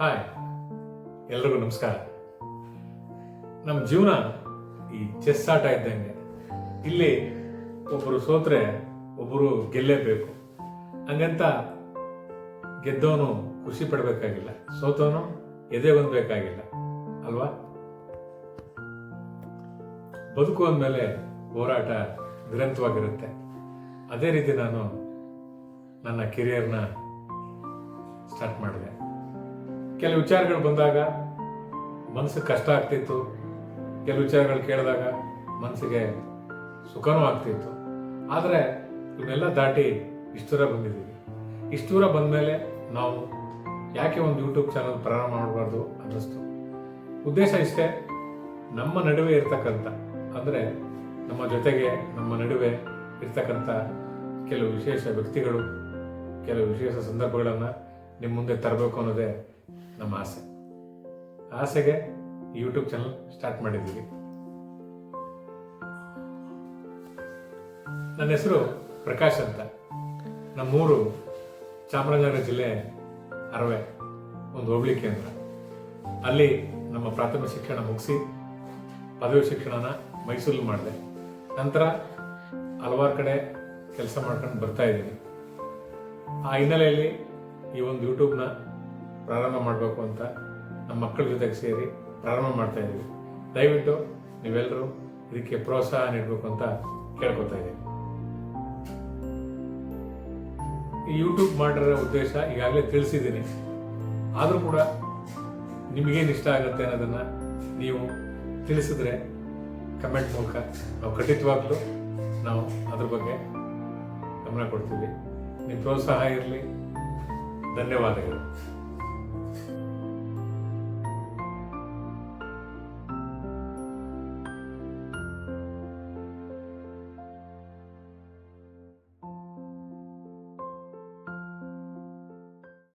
Hi, ಎಲ್ರಿಗೂ ನಮಸ್ಕಾರ. ನಮ್ಮ ಜೀವನ ಈ ಚೆಸ್ ಆಟ ಇದ್ದಂಗೆ. ಇಲ್ಲಿ ಒಬ್ಬರು ಸೋತ್ರೆ ಒಬ್ಬರು ಗೆಲ್ಲೇಬೇಕು. ಹಂಗಂತ ಗೆದ್ದವನು ಖುಷಿ ಪಡಬೇಕಾಗಿಲ್ಲ, ಸೋತವನು ಎದೆಗೊಂದಬೇಕಾಗಿಲ್ಲ ಅಲ್ವಾ? ಬದುಕು ಅಂದಮೇಲೆ ಹೋರಾಟ ದುರಂತವಾಗಿರುತ್ತೆ. ಅದೇ ರೀತಿ ನಾನು ನನ್ನ ಕೆರಿಯರ್ನ ಸ್ಟಾರ್ಟ್ ಮಾಡಿದೆ. ಕೆಲವು ವಿಚಾರಗಳು ಬಂದಾಗ ಮನಸ್ಸಿಗೆ ಕಷ್ಟ ಆಗ್ತಿತ್ತು, ಕೆಲವು ವಿಚಾರಗಳು ಕೇಳಿದಾಗ ಮನಸ್ಸಿಗೆ ಸುಖನೂ ಆಗ್ತಿತ್ತು. ಆದರೆ ಇವನ್ನೆಲ್ಲ ದಾಟಿ ಇಷ್ಟು ದೂರ ಬಂದಿದ್ದೀವಿ. ಇಷ್ಟು ದೂರ ಬಂದಮೇಲೆ ನಾವು ಯಾಕೆ ಒಂದು ಯೂಟ್ಯೂಬ್ ಚಾನಲ್ ಪ್ರಾರಂಭ ಮಾಡಬಾರ್ದು ಅನ್ನಿಸ್ತು. ಉದ್ದೇಶ ಇಷ್ಟೇ, ನಮ್ಮ ನಡುವೆ ಇರ್ತಕ್ಕಂಥ, ಅಂದರೆ ನಮ್ಮ ಜೊತೆಗೆ ನಮ್ಮ ನಡುವೆ ಇರ್ತಕ್ಕಂಥ ಕೆಲವು ವಿಶೇಷ ವ್ಯಕ್ತಿಗಳು, ಕೆಲವು ವಿಶೇಷ ಸಂದರ್ಭಗಳನ್ನು ನಿಮ್ಮ ಮುಂದೆ ತರಬೇಕು ಅನ್ನೋದೇ ನಮ್ಮ ಆಸೆಗೆ ಯೂಟ್ಯೂಬ್ ಚಾನಲ್ ಸ್ಟಾರ್ಟ್ ಮಾಡಿದ್ದೀವಿ. ನನ್ನ ಹೆಸರು ಪ್ರಕಾಶ್ ಅಂತ. ನಮ್ಮೂರು ಚಾಮರಾಜನಗರ ಜಿಲ್ಲೆ ಅರವೆ, ಒಂದು ಹೋಬಳಿ ಕೇಂದ್ರ. ಅಲ್ಲಿ ನಮ್ಮ ಪ್ರಾಥಮಿಕ ಶಿಕ್ಷಣ ಮುಗಿಸಿ ಪದವಿ ಶಿಕ್ಷಣನ ಮೈಸೂರಲ್ಲಿ ಮಾಡಿದೆ. ನಂತರ ಹಲವಾರು ಕಡೆ ಕೆಲಸ ಮಾಡ್ಕೊಂಡು ಬರ್ತಾ ಇದ್ದೀನಿ. ಆ ಹಿನ್ನೆಲೆಯಲ್ಲಿ ಈ ಒಂದು ಯೂಟ್ಯೂಬ್ನ ಪ್ರಾರಂಭ ಮಾಡಬೇಕು ಅಂತ ನಮ್ಮ ಮಕ್ಕಳ ಜೊತೆಗೆ ಸೇರಿ ಪ್ರಾರಂಭ ಮಾಡ್ತಾ ಇದ್ದೀವಿ. ದಯವಿಟ್ಟು ನೀವೆಲ್ಲರೂ ಇದಕ್ಕೆ ಪ್ರೋತ್ಸಾಹ ನೀಡಬೇಕು ಅಂತ ಕೇಳ್ಕೊತಾ ಇದ್ದೀನಿ. ಈ ಯೂಟ್ಯೂಬ್ ಮಾಡಿರೋ ಉದ್ದೇಶ ಈಗಾಗಲೇ ತಿಳಿಸಿದ್ದೀನಿ. ಆದರೂ ಕೂಡ ನಿಮಗೇನು ಇಷ್ಟ ಆಗುತ್ತೆ ಅನ್ನೋದನ್ನು ನೀವು ತಿಳಿಸಿದ್ರೆ ಕಮೆಂಟ್ ಮೂಲಕ ನಾವು ಖಂಡಿತವಾಗ್ಲೂ ನಾವು ಅದ್ರ ಬಗ್ಗೆ ಗಮನ ಕೊಡ್ತೀವಿ. ನಿಮ್ಮ ಪ್ರೋತ್ಸಾಹ ಇರಲಿ. ಧನ್ಯವಾದಗಳು.